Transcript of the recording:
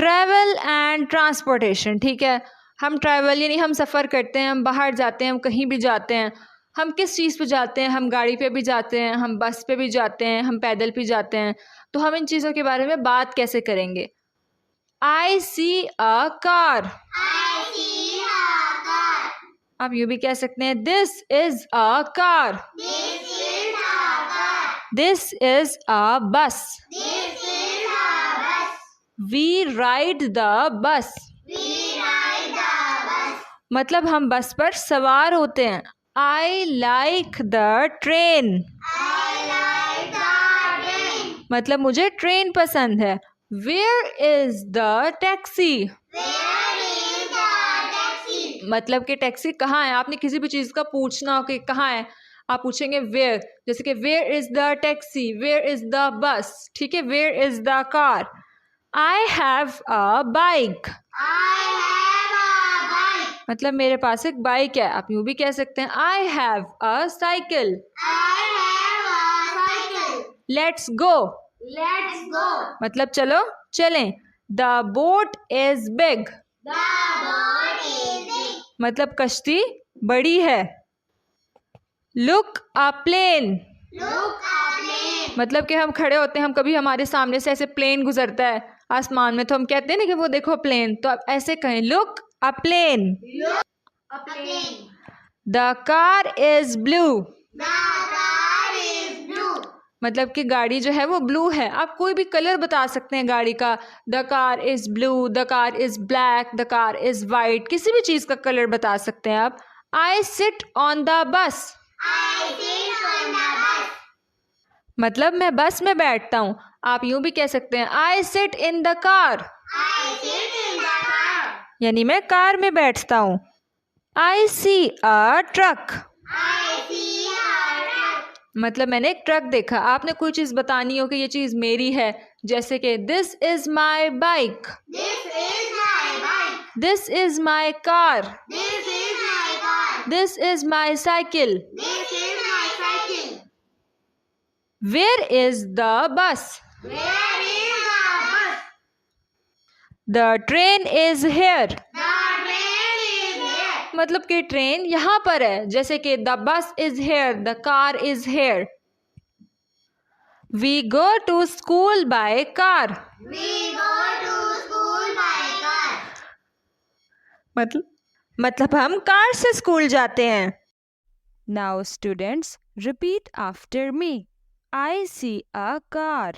Travel and transportation, ठीक है। हम ट्रैवल यानी हम सफ़र करते हैं, हम बाहर जाते हैं, हम कहीं भी जाते हैं। हम किस चीज़ पे जाते हैं? हम गाड़ी पे भी जाते हैं, हम बस पे भी जाते हैं, हम पैदल भी जाते हैं। तो हम इन चीज़ों के बारे में बात कैसे करेंगे? I see a car. आप यूँ भी कह सकते हैं this is a car. This is a bus. We ride the bus. मतलब हम बस पर सवार होते हैं। I like the train. मतलब मुझे ट्रेन पसंद है। Where is the taxi. मतलब कि टैक्सी कहाँ है? आपने किसी भी चीज़ का पूछना हो कि कहाँ है, आप पूछेंगे वेयर। जैसे कि where is the taxi, where is the bus, ठीक है, where is the car. I have a bike. मतलब मेरे पास एक बाइक है। आप यूँ भी कह सकते हैं I have a cycle. Let's go. मतलब चलो चलें। The boat is big. मतलब कश्ती बड़ी है। Look a plane. मतलब कि हम खड़े होते हैं, हम कभी हमारे सामने से ऐसे प्लेन गुजरता है आसमान में, तो हम कहते हैं ना कि वो देखो प्लेन। तो आप ऐसे कहें look a plane. The car is blue. मतलब कि गाड़ी जो है वो ब्लू है। आप कोई भी कलर बता सकते हैं गाड़ी का। The car is blue, the car is black, the car is white, किसी भी चीज़ का कलर बता सकते हैं आप। I sit on the bus. मतलब मैं बस में बैठता हूँ। आप यूं भी कह सकते हैं I sit in the car. यानी मैं कार में बैठता हूँ। आई सी अ ट्रक। मतलब मैंने एक ट्रक देखा। आपने कोई चीज़ बतानी हो कि ये चीज़ मेरी है, जैसे कि this is my bike, this is my car, this is my cycle. Where is the bus. The train is here. मतलब कि ट्रेन यहाँ पर है। जैसे कि the bus is here, the car is here. We go to school by car. मतलब हम car से स्कूल जाते हैं। Now students repeat after me. I see a car.